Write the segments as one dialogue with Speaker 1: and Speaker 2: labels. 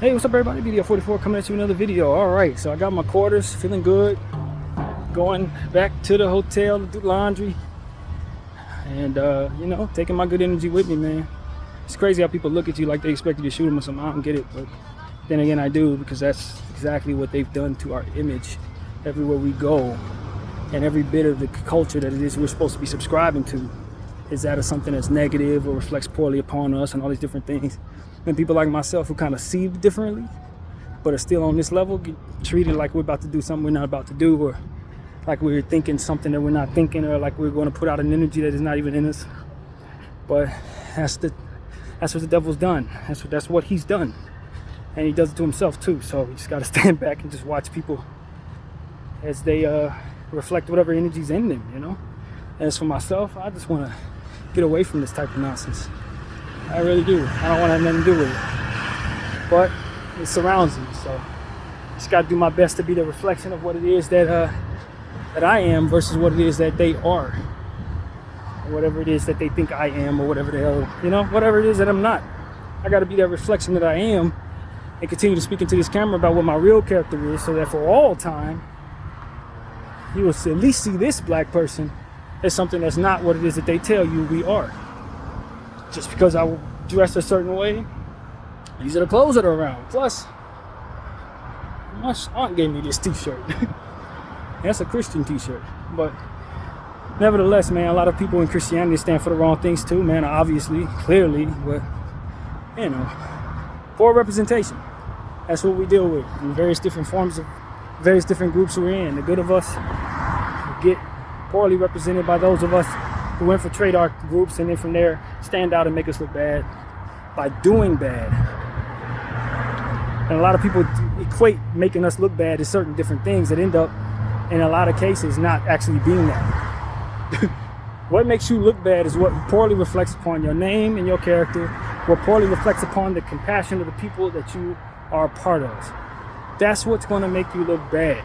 Speaker 1: Hey, what's up everybody? BDF 44 coming at you with another video. Alright, so I got my quarters, feeling good. Going back to the hotel to do laundry. And, taking my good energy with me, man. It's crazy how people look at you like they expect you to shoot them or something. I don't get it, but then again I do, because that's exactly what they've done to our image everywhere we go. And every bit of the culture that it is we're supposed to be subscribing to is that of something that's negative or reflects poorly upon us and all these different things. And people like myself who kind of see differently, but are still on this level, get treated like we're about to do something we're not about to do, or like we're thinking something that we're not thinking, or like we're going to put out an energy that is not even in us. But that's what the devil's done. That's what he's done, and he does it to himself too. So we just got to stand back and just watch people as they reflect whatever energy's in them, you know. As for myself, I just want to get away from this type of nonsense. I really do. I don't want to have nothing to do with it. But it surrounds me, so just got to do my best to be the reflection of what it is that I am versus what it is that they are. Or whatever it is that they think I am, or whatever the hell, whatever it is that I'm not. I got to be that reflection that I am and continue to speak into this camera about what my real character is, so that for all time, you will at least see this black person as something that's not what it is that they tell you we are. Just because I dress a certain way, these are the clothes that are around. Plus, my aunt gave me this t-shirt. That's a Christian t-shirt. But nevertheless, man, a lot of people in Christianity stand for the wrong things too, man, obviously, clearly. But, poor representation. That's what we deal with in various different forms of various different groups we're in. The good of us get poorly represented by those of us who infiltrate our groups, and then from there stand out and make us look bad by doing bad. And a lot of people equate making us look bad as certain different things that end up, in a lot of cases, not actually being that. What makes you look bad is what poorly reflects upon your name and your character, what poorly reflects upon the compassion of the people that you are a part of. That's what's going to make you look bad.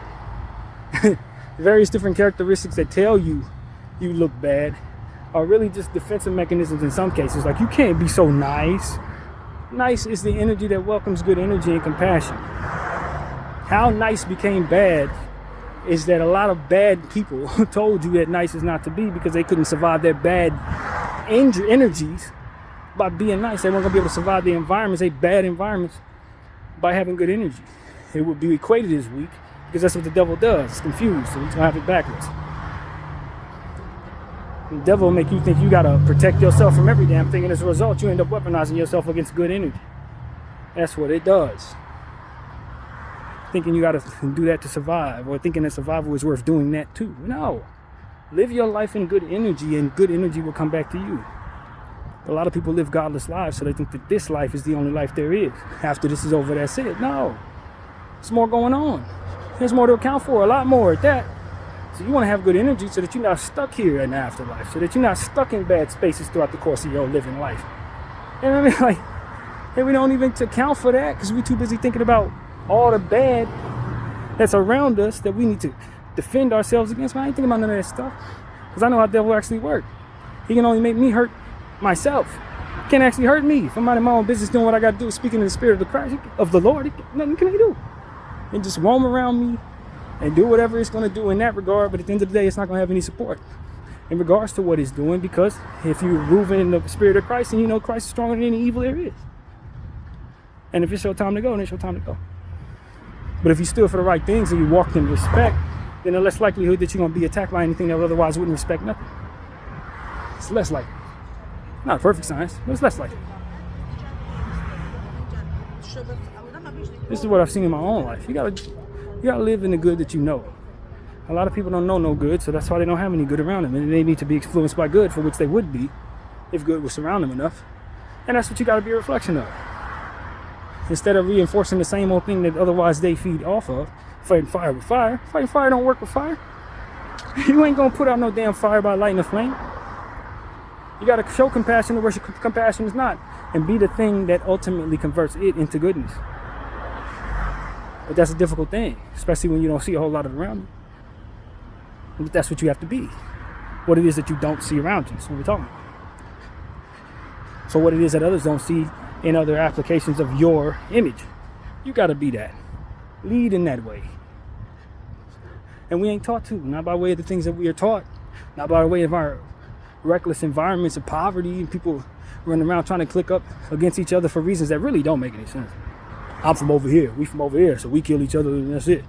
Speaker 1: Various different characteristics that tell you you look bad are really just defensive mechanisms in some cases. Like, you can't be so nice. Nice is the energy that welcomes good energy and compassion. How nice became bad is that a lot of bad people told you that nice is not to be, because they couldn't survive their bad energies by being nice. They weren't going to be able to survive the environments, they bad environments, by having good energy. It would be equated as weak, because that's what the devil does. It's confused, so he's going to have it backwards. The devil will make you think you got to protect yourself from every damn thing, and as a result, you end up weaponizing yourself against good energy. That's what it does. Thinking you got to do that to survive, or thinking that survival is worth doing that too. No. Live your life in good energy, and good energy will come back to you. A lot of people live godless lives, so they think that this life is the only life there is. After this is over, that's it. No. There's more going on. There's more to account for, a lot more at that. So you want to have good energy so that you're not stuck here in the afterlife, so that you're not stuck in bad spaces throughout the course of your living life. You know what I mean? And we don't even account for that, because we're too busy thinking about all the bad that's around us that we need to defend ourselves against. But I ain't thinking about none of that stuff, because I know how the devil actually works. He can only make me hurt myself. He can't actually hurt me. If I'm out of my own business doing what I got to do, speaking in the spirit of the Christ, of the Lord, nothing can he do. And just roam around me and do whatever it's going to do in that regard. But at the end of the day, it's not going to have any support in regards to what it's doing, because if you're moving in the spirit of Christ, and you know Christ is stronger than any evil there is. And if it's your time to go, then it's your time to go. But if you stood for the right things and you walked in respect, then there's less likelihood that you're going to be attacked by anything that otherwise wouldn't respect nothing. It's less likely. Not a perfect science, but it's less likely. This is what I've seen in my own life. You gotta live in the good that you know. A lot of people don't know no good, so that's why they don't have any good around them. And they need to be influenced by good, for which they would be if good would surround them enough. And that's what you gotta be a reflection of. Instead of reinforcing the same old thing that otherwise they feed off of, fighting fire with fire. Fighting fire don't work with fire. You ain't gonna put out no damn fire by lighting a flame. You gotta show compassion to where compassion is not, and be the thing that ultimately converts it into goodness. But that's a difficult thing, especially when you don't see a whole lot of it around you. But that's what you have to be. What it is that you don't see around you. That's what we're talking about. So what it is that others don't see in other applications of your image. You got to be that. Lead in that way. And we ain't taught to, not by way of the things that we are taught, not by way of our reckless environments of poverty and people running around trying to click up against each other for reasons that really don't make any sense. I'm from over here, we from over here, so we kill each other and that's it.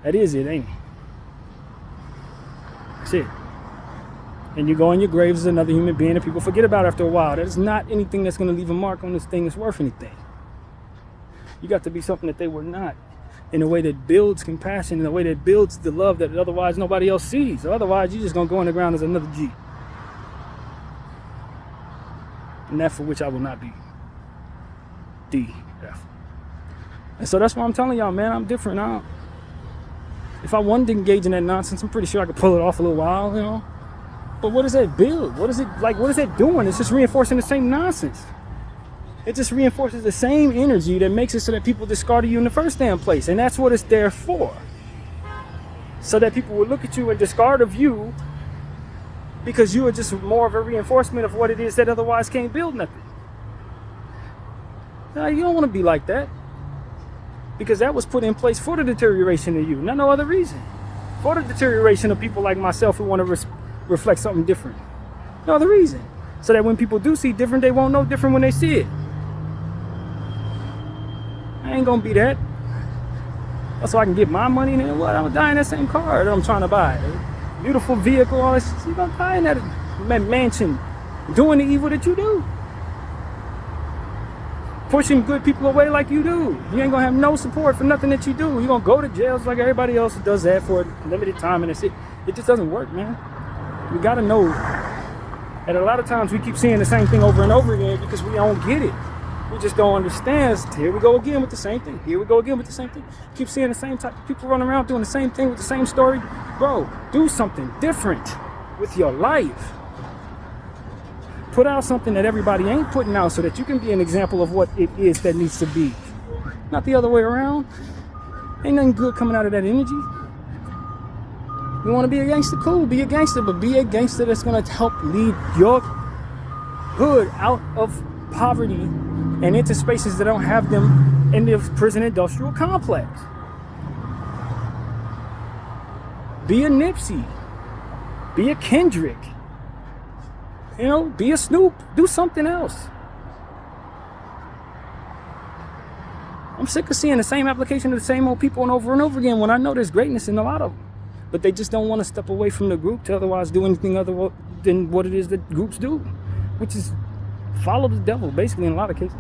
Speaker 1: That is it, ain't it? That's it. And you go in your graves as another human being and people forget about it after a while. That is not anything that's going to leave a mark on this thing that's worth anything. You got to be something that they were not, in a way that builds compassion, in a way that builds the love that otherwise nobody else sees. So otherwise, you're just going to go in the ground as another G. And that for which I will not be. DF. And so that's why I'm telling y'all, man, I'm different. If I wanted to engage in that nonsense, I'm pretty sure I could pull it off a little while, you know. But what does that build? What is that doing? It's just reinforcing the same nonsense. It just reinforces the same energy that makes it so that people discarded you in the first damn place. And that's what it's there for. So that people will look at you and discard of you because you are just more of a reinforcement of what it is that otherwise can't build nothing. Now, you don't want to be like that. Because that was put in place for the deterioration of you, no other reason. For the deterioration of people like myself who want to reflect something different. No other reason. So that when people do see different, they won't know different when they see it. I ain't gonna be that. That's so I can get my money and then what? I'm gonna die in that same car that I'm trying to buy. A beautiful vehicle, all this. You're gonna die in that mansion, doing the evil that you do. Pushing good people away like you do. You ain't gonna have no support for nothing that you do. You're gonna go to jails like everybody else does that for a limited time and that's it. It just doesn't work, man. We gotta know that a lot of times we keep seeing the same thing over and over again because we don't get it. We just don't understand. Here we go again with the same thing. Here we go again with the same thing. Keep seeing the same type of people running around doing the same thing with the same story. Bro, do something different with your life. Put out something that everybody ain't putting out so that you can be an example of what it is that needs to be. Not the other way around. Ain't nothing good coming out of that energy. You want to be a gangster? Cool, be a gangster, but be a gangster that's going to help lead your hood out of poverty and into spaces that don't have them in the prison industrial complex. Be a Nipsey. Be a Kendrick. You know, be a Snoop. Do something else. I'm sick of seeing the same application of the same old people and over again when I know there's greatness in a lot of them. But they just don't want to step away from the group to otherwise do anything other than what it is that groups do, which is follow the devil, basically, in a lot of cases.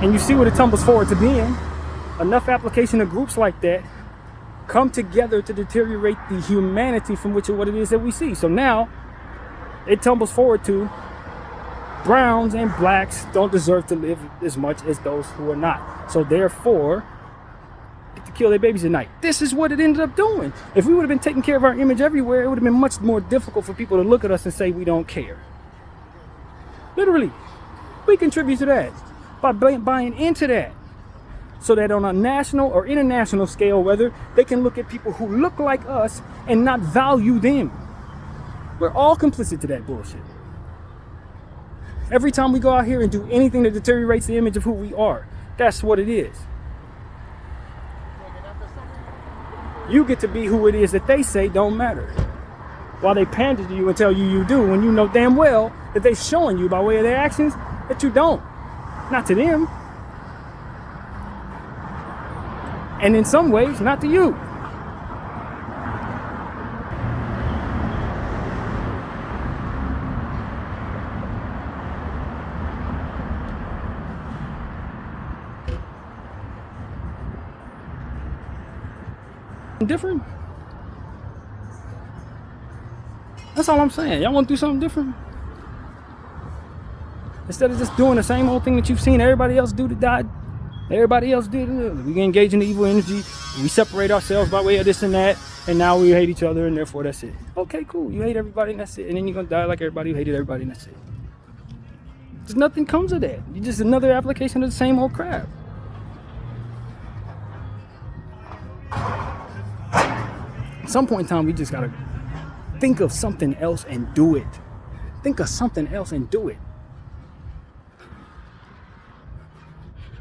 Speaker 1: And you see what it tumbles forward to being. Enough application of groups like that come together to deteriorate the humanity from which of what it is that we see. So now it tumbles forward to browns and blacks don't deserve to live as much as those who are not. So therefore, get to kill their babies at night. This is what it ended up doing. If we would have been taking care of our image everywhere, it would have been much more difficult for people to look at us and say we don't care. Literally, we contribute to that by buying into that. So that on a national or international scale, whether they can look at people who look like us and not value them. We're all complicit to that bullshit. Every time we go out here and do anything that deteriorates the image of who we are, that's what it is. You get to be who it is that they say don't matter. While they pander to you and tell you you do, when you know damn well that they're showing you by way of their actions that you don't. Not to them. And in some ways, not to you. Different? That's all I'm saying. Y'all want to do something different? Instead of just doing the same old thing that you've seen everybody else do that died. Everybody else did. We engage in the evil energy. We separate ourselves by way of this and that. And now we hate each other and therefore that's it. Okay, cool. You hate everybody and that's it. And then you're going to die like everybody who hated everybody and that's it. Just nothing comes of that. You're just another application of the same old crap. At some point in time, we just got to think of something else and do it. Think of something else and do it.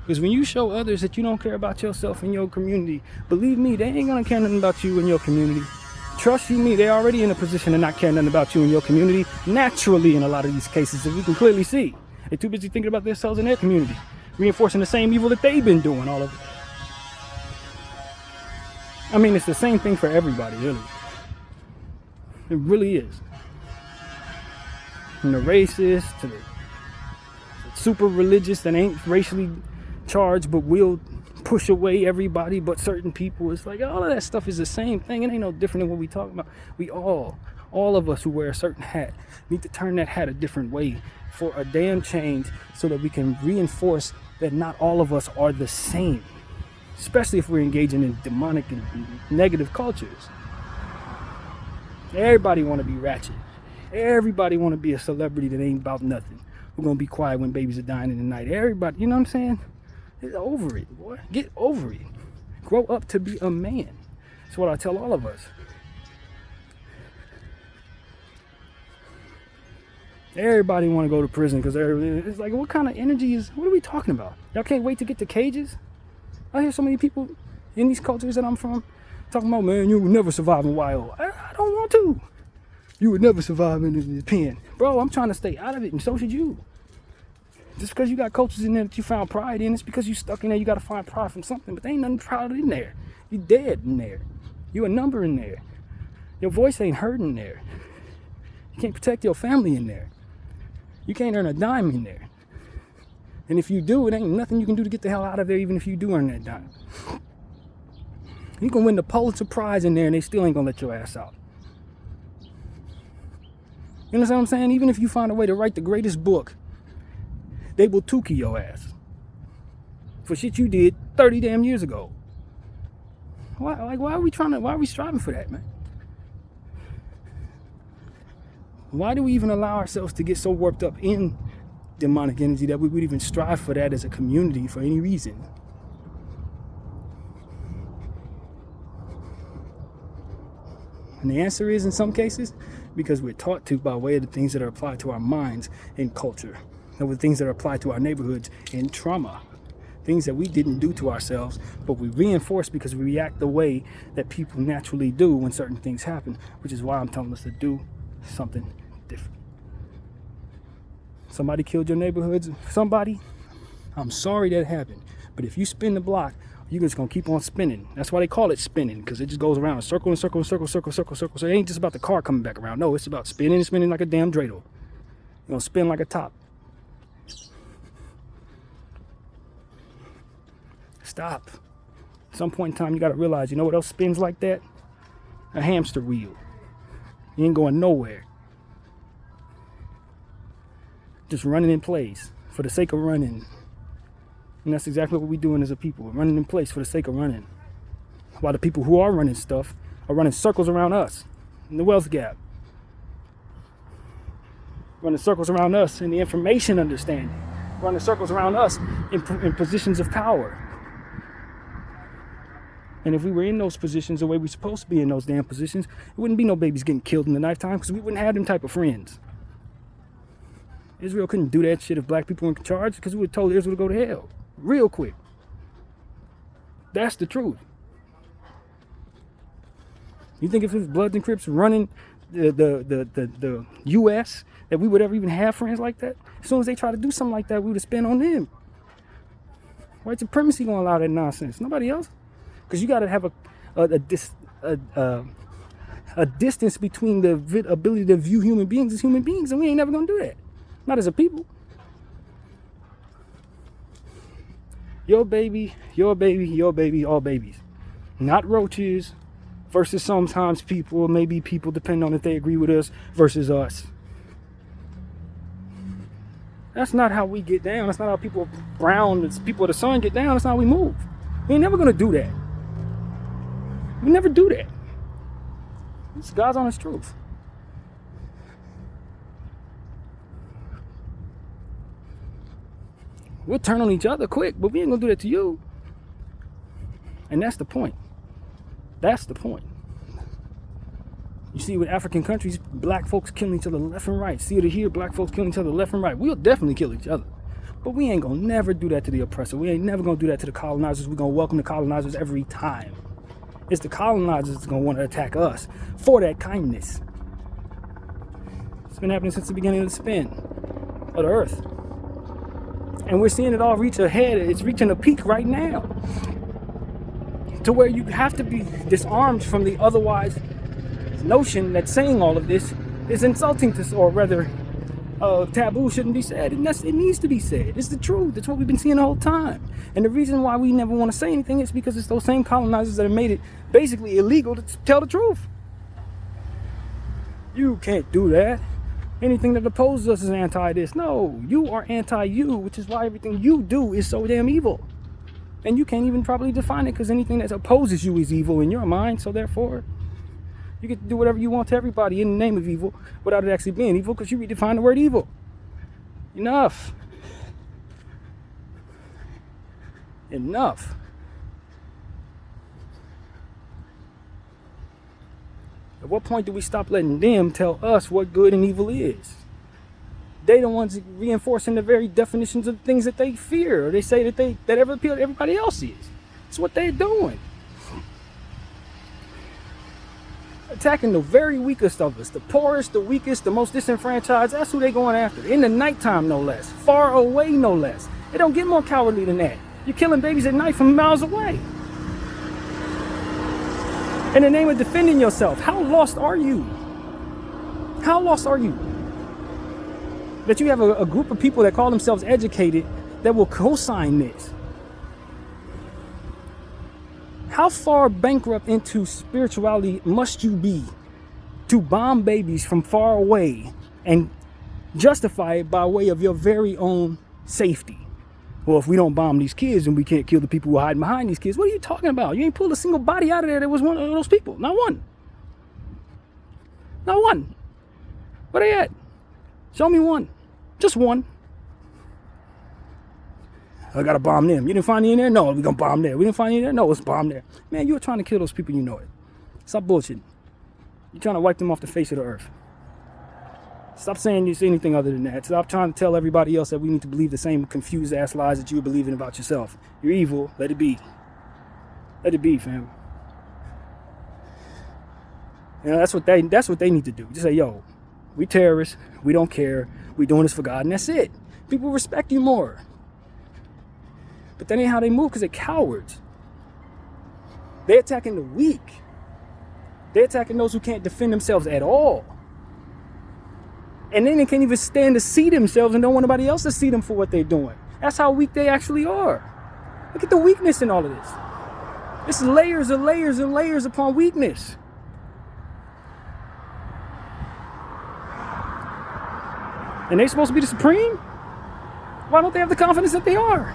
Speaker 1: Because when you show others that you don't care about yourself and your community, believe me, they ain't gonna care nothing about you and your community. Trust you me, they're already in a position to not care nothing about you and your community, naturally in a lot of these cases, as we can clearly see. They're too busy thinking about themselves and their community, reinforcing the same evil that they've been doing all of it. I mean, it's the same thing for everybody, really. It really is. From the racist to the super religious that ain't racially charged but will push away everybody but certain people. It's like all of that stuff is the same thing. It ain't no different than what we talking about. We all of us who wear a certain hat need to turn that hat a different way for a damn change, so that we can reinforce that not all of us are the same, especially if we're engaging in demonic and negative cultures. Everybody want to be ratchet. Everybody want to be a celebrity that ain't about nothing. We're going to be quiet when babies are dying in the night. Everybody, you know what I'm saying? Get over it, boy. Get over it. Grow up to be a man. That's what I tell all of us. Everybody want to go to prison because it's like, what kind of energy what are we talking about? Y'all can't wait to get to cages? I hear so many people in these cultures that I'm from talking about, man, you will never survive in YO. I don't want to. You would never survive in the pen. Bro, I'm trying to stay out of it, and so should you. Just because you got cultures in there that you found pride in, it's because you stuck in there, you got to find pride from something, but there ain't nothing proud in there. You dead in there. You a number in there. Your voice ain't heard in there. You can't protect your family in there. You can't earn a dime in there. And if you do, it ain't nothing you can do to get the hell out of there, even if you do earn that dime. You can win the Pulitzer Prize in there and they still ain't gonna let your ass out. You understand what I'm saying? Even if you find a way to write the greatest book, they will tukey your ass for shit you did 30 damn years ago. Why are we striving for that, man? Why do we even allow ourselves to get so warped up in demonic energy that we would even strive for that as a community for any reason? And the answer is, in some cases, because we're taught to by way of the things that are applied to our minds in culture, and with things that are applied to our neighborhoods in trauma, things that we didn't do to ourselves, but we reinforce because we react the way that people naturally do when certain things happen, which is why I'm telling us to do something different. Somebody killed your neighborhoods, somebody, I'm sorry that happened, but if you spin the block, you're just gonna keep on spinning. That's why they call it spinning, because it just goes around, circle and circle and circle, circle, circle, circle. So it ain't just about the car coming back around. No, it's about spinning and spinning like a damn dreidel. You're gonna spin like a top. Stop. At some point in time, you gotta realize, you know what else spins like that? A hamster wheel. You ain't going nowhere. Just running in place for the sake of running. And that's exactly what we're doing as a people. We're running in place for the sake of running. While the people who are running stuff are running circles around us in the wealth gap. Running circles around us in the information understanding. Running circles around us in positions of power. And if we were in those positions the way we're supposed to be in those damn positions, it wouldn't be no babies getting killed in the nighttime, because we wouldn't have them type of friends. Israel couldn't do that shit if black people were in charge, because we would have told Israel to go to hell real quick. That's the truth. You think if it was Bloods and Crips running the U.S., that we would ever even have friends like that? As soon as they try to do something like that, we would have spent on them. White supremacy gonna allow that nonsense? Nobody else. Because you got to have a distance between the ability to view human beings as human beings, and we ain't never gonna do that. Not as a people. Your baby, your baby, your baby, all babies. Not roaches versus sometimes people, maybe people, depending on if they agree with us, versus us. That's not how we get down. That's not how people of the sun get down. That's not how we move. We ain't never gonna do that. We never do that. It's God's honest truth. We'll turn on each other quick, but we ain't gonna do that to you. And that's the point. That's the point. You see, with African countries, black folks killing each other left and right. See it here, black folks killing each other left and right. We'll definitely kill each other. But we ain't gonna never do that to the oppressor. We ain't never gonna do that to the colonizers. We're gonna welcome the colonizers every time. It's the colonizers that's gonna want to attack us for that kindness. It's been happening since the beginning of the spin of the earth. And we're seeing it all reach ahead. It's reaching a peak right now. To where you have to be disarmed from the otherwise notion that saying all of this is insulting to, or rather, taboo shouldn't be said. And it needs to be said. It's the truth. It's what we've been seeing the whole time. And the reason why we never want to say anything is because it's those same colonizers that have made it basically illegal to tell the truth. You can't do that. Anything that opposes us is anti this. No, you are anti you, which is why everything you do is so damn evil. And you can't even properly define it, because anything that opposes you is evil in your mind. So therefore, you get to do whatever you want to everybody in the name of evil without it actually being evil, because you redefine the word evil. Enough. Enough. At what point do we stop letting them tell us what good and evil is? They the ones reinforcing the very definitions of things that they fear, or they say that everybody else is. It's what they're doing. Attacking the very weakest of us, the poorest, the weakest, the most disenfranchised. That's who they going after. In the nighttime, no less. Far away, no less. It don't get more cowardly than that. You're killing babies at night from miles away. In the name of defending yourself. How lost are you? How lost are you? That you have a group of people that call themselves educated that will co-sign this. How far bankrupt into spirituality must you be to bomb babies from far away and justify it by way of your very own safety? Well, if we don't bomb these kids, then we can't kill the people who are hiding behind these kids. What are you talking about? You ain't pulled a single body out of there that was one of those people. Not one. Not one. Where they at? Show me one. Just one. I gotta bomb them. You didn't find any in there? No, we're gonna bomb there. We didn't find any in there? No, let's bomb there. Man, you were trying to kill those people, you know it. Stop bullshitting. You're trying to wipe them off the face of the earth. Stop saying you see anything other than that. Stop trying to tell everybody else that we need to believe the same confused ass lies that you're believing about yourself. You're evil. Let it be. Let it be, fam. You know, that's what they need to do. Just say, yo, we terrorists. We don't care. We doing this for God, and that's it. People respect you more. But that ain't how they move, because they're cowards. They're attacking the weak. They're attacking those who can't defend themselves at all. And then they can't even stand to see themselves and don't want nobody else to see them for what they're doing. That's how weak they actually are. Look at the weakness in all of this. It's layers and layers and layers upon weakness. And they're supposed to be the supreme? Why don't they have the confidence that they are?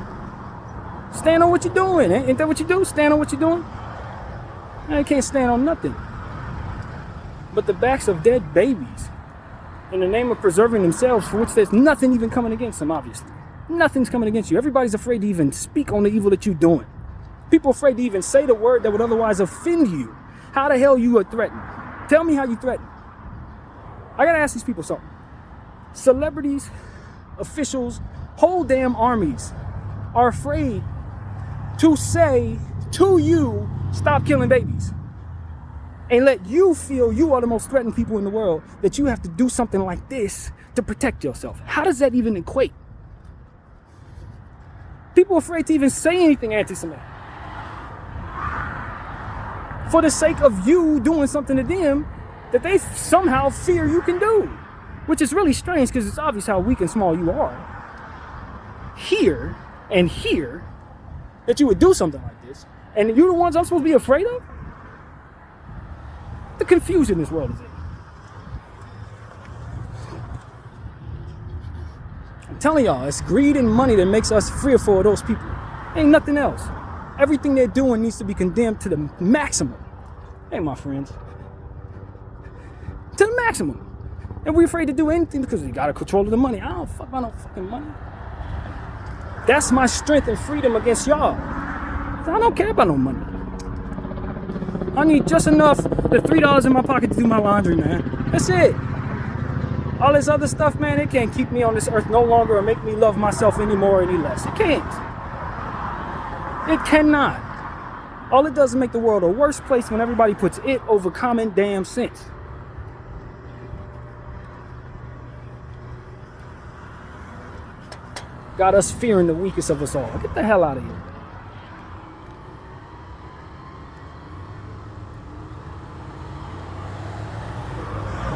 Speaker 1: Stand on what you're doing. Ain't that what you do? Stand on what you're doing? I can't stand on nothing but the backs of dead babies in the name of preserving themselves, for which there's nothing even coming against them, obviously. Nothing's coming against you. Everybody's afraid to even speak on the evil that you're doing. People afraid to even say the word that would otherwise offend you. How the hell you are threatened? Tell me how you threaten. I gotta ask these people something. Celebrities, officials, whole damn armies are afraid to say to you, stop killing babies. And let you feel you are the most threatened people in the world, that you have to do something like this to protect yourself. How does that even equate? People are afraid to even say anything anti-Semitic for the sake of you doing something to them that they somehow fear you can do. Which is really strange, because it's obvious how weak and small you are. Here and here, that you would do something like this, and you're the ones I'm supposed to be afraid of? The confusion this world is in. I'm telling y'all, it's greed and money that makes us fearful of those people. Ain't nothing else. Everything they're doing needs to be condemned to the maximum. Hey, my friends. To the maximum. And we're afraid to do anything because we got to control the money. I don't fuck about no fucking money. That's my strength and freedom against y'all. I don't care about no money. I need just enough, the $3 in my pocket to do my laundry, man. That's it. All this other stuff, man, it can't keep me on this earth no longer or make me love myself any more or any less. It can't. It cannot. All it does is make the world a worse place when everybody puts it over common damn sense. Got us fearing the weakest of us all. Get the hell out of here.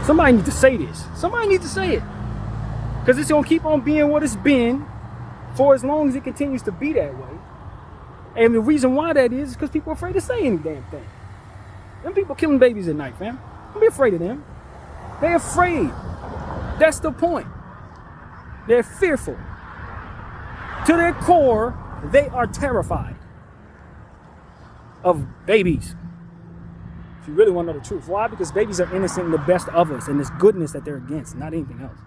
Speaker 1: Somebody needs to say this. Somebody needs to say it. Because it's going to keep on being what it's been for as long as it continues to be that way. And the reason why that is because people are afraid to say any damn thing. Them people killing babies at night, fam. Don't be afraid of them. They're afraid. That's the point. They're fearful. To their core, they are terrified of babies. If you really want to know the truth. Why? Because babies are innocent and the best of us, and it's goodness that they're against, not anything else.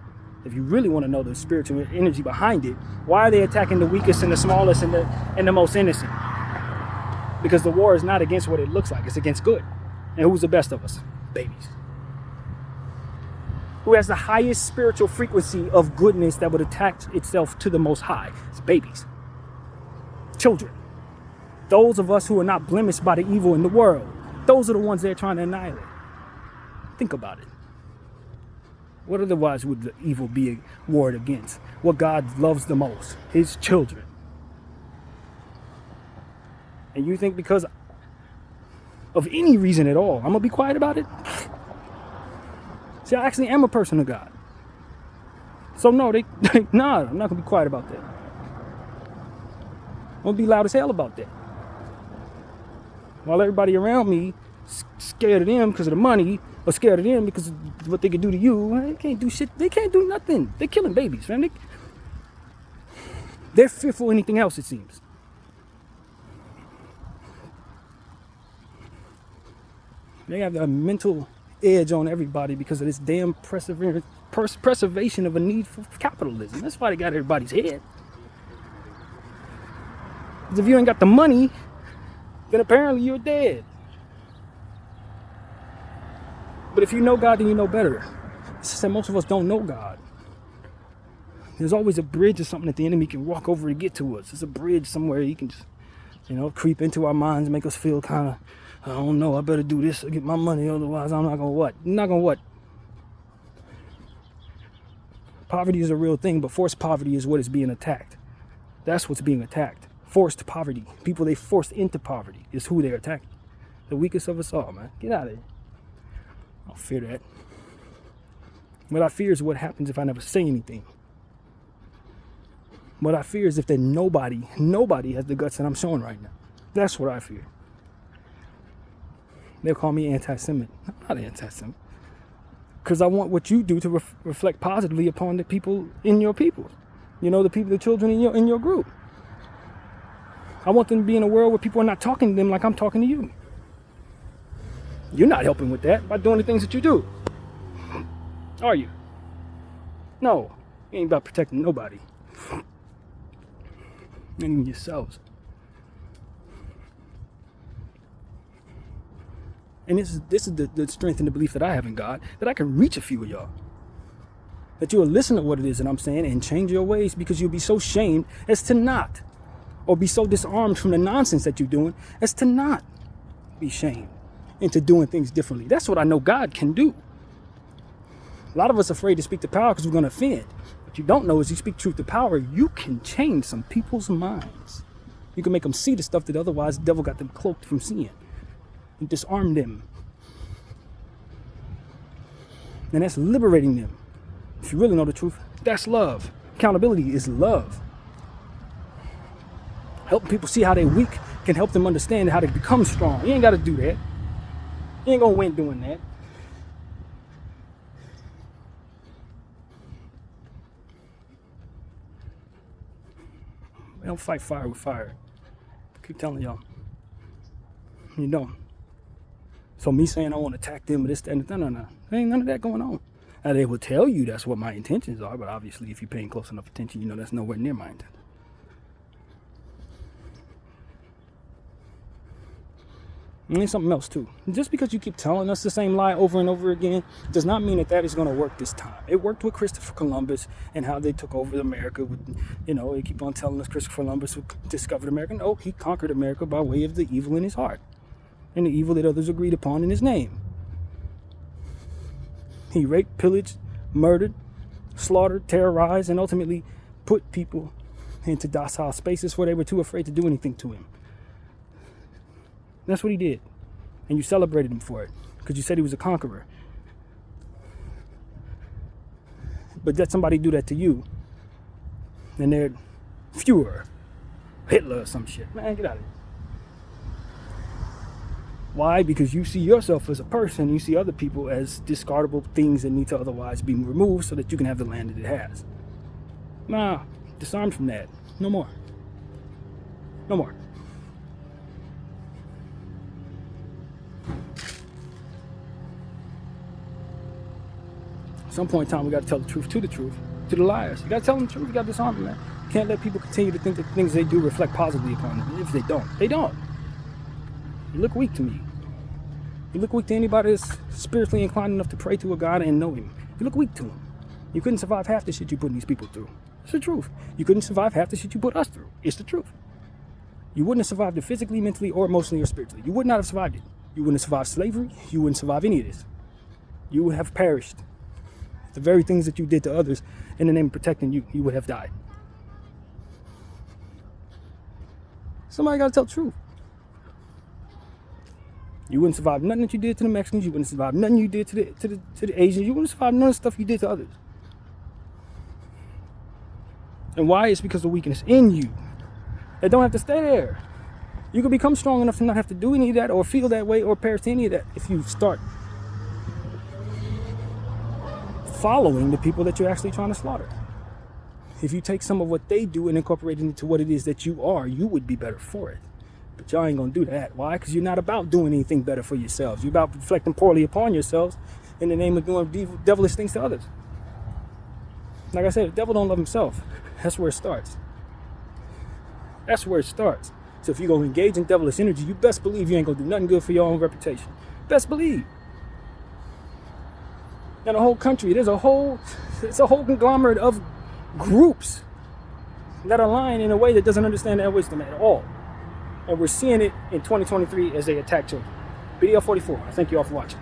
Speaker 1: If you really want to know the spiritual energy behind it, why are they attacking the weakest and the smallest and the most innocent? Because the war is not against what it looks like, it's against good. And who's the best of us? Babies. Who has the highest spiritual frequency of goodness that would attach itself to the Most High? It's babies. Children. Those of us who are not blemished by the evil in the world. Those are the ones they're trying to annihilate. Think about it. What otherwise would the evil be warred against? What God loves the most? His children. And you think because of any reason at all, I'm going to be quiet about it? See, I actually am a person of God. So no, nah, I'm not going to be quiet about that. I'm going to be loud as hell about that. While everybody around me scared of them because of the money, or scared of them because of what they could do to you, they can't do shit. They can't do nothing. They're killing babies, man. They're fearful of anything else, it seems. They have a mental edge on everybody because of this damn preservation of a need for capitalism. That's why they got everybody's head. Because if you ain't got the money, then apparently you're dead. But if you know God, then you know better. It's just that most of us don't know God. There's always a bridge or something that the enemy can walk over to get to us. There's a bridge somewhere he can just, creep into our minds and make us feel kind of, I don't know, I better do this to get my money, otherwise I'm not going to what? I'm not going to what? Poverty is a real thing, but forced poverty is what is being attacked. That's what's being attacked. Forced poverty. People they forced into poverty is who they're attacking. The weakest of us all, man. Get out of here. I don't fear that. What I fear is what happens if I never say anything. What I fear is if nobody has the guts that I'm showing right now. That's what I fear. They'll call me anti-Semite. I'm not anti-Semite. Because I want what you do to reflect positively upon the people in your people. The children in your group. I want them to be in a world where people are not talking to them like I'm talking to you. You're not helping with that by doing the things that you do. Are you? No. You ain't about protecting nobody. Not even yourselves. And this is the strength and the belief that I have in God, that I can reach a few of y'all. That you'll listen to what it is that I'm saying and change your ways, because you'll be so shamed as to not. Or be so disarmed from the nonsense that you're doing as to not be shamed into doing things differently. That's what I know God can do. A lot of us are afraid to speak the power because we're going to offend. What you don't know is you speak truth to power, you can change some people's minds. You can make them see the stuff that otherwise the devil got them cloaked from seeing. And disarm them. And that's liberating them. If you really know the truth, that's love. Accountability is love. Helping people see how they're weak can help them understand how to become strong. You ain't got to do that. You ain't going to win doing that. We don't fight fire with fire. I keep telling y'all. You don't. So me saying I want to attack them with this, that, and no. There ain't none of that going on. Now, they will tell you that's what my intentions are, but obviously if you're paying close enough attention, you know that's nowhere near my intent. And then something else too. Just because you keep telling us the same lie over and over again does not mean that that is going to work this time. It worked with Christopher Columbus and how they took over America. With, they keep on telling us Christopher Columbus discovered America. No, he conquered America by way of the evil in his heart and the evil that others agreed upon in his name. He raped, pillaged, murdered, slaughtered, terrorized, and ultimately put people into docile spaces where they were too afraid to do anything to him. That's what he did. And you celebrated him for it because you said he was a conqueror. But let somebody do that to you and they're Führer, Hitler or some shit. Man, get out of here. Why? Because you see yourself as a person. You see other people as discardable things that need to otherwise be removed so that you can have the land that it has. Nah, disarmed from that. No more. No more. At some point in time, we got to tell the truth to the liars. You got to tell them the truth. You got to disarm them, man. You can't let people continue to think that things they do reflect positively upon them. If they don't, they don't. You look weak to me. You look weak to anybody that's spiritually inclined enough to pray to a God and know him. You look weak to him. You couldn't survive half the shit you put these people through. It's the truth. You couldn't survive half the shit you put us through. It's the truth. You wouldn't have survived it physically, mentally, or emotionally, or spiritually. You would not have survived it. You wouldn't have survived slavery. You wouldn't survive any of this. You would have perished. The very things that you did to others in the name of protecting you, you would have died. Somebody got to tell the truth. You wouldn't survive nothing that you did to the Mexicans. You wouldn't survive nothing you did to the Asians. You wouldn't survive none of the stuff you did to others. And why? It's because of the weakness in you. That don't have to stay there. You can become strong enough to not have to do any of that or feel that way or perish to any of that if you start following the people that you're actually trying to slaughter. If you take some of what they do and incorporate it into what it is that you are, you would be better for it. But y'all ain't gonna do that. Why? Because you're not about doing anything better for yourselves. You're about reflecting poorly upon yourselves in the name of doing devilish things to others. Like I said, the devil don't love himself. That's where it starts. That's where it starts. So if you're gonna engage in devilish energy, you best believe you ain't gonna do nothing good for your own reputation. Best believe. In a whole country, it's a whole conglomerate of groups that align in a way that doesn't understand that wisdom at all. And we're seeing it in 2023 as they attack children. BDF 44, I thank you all for watching.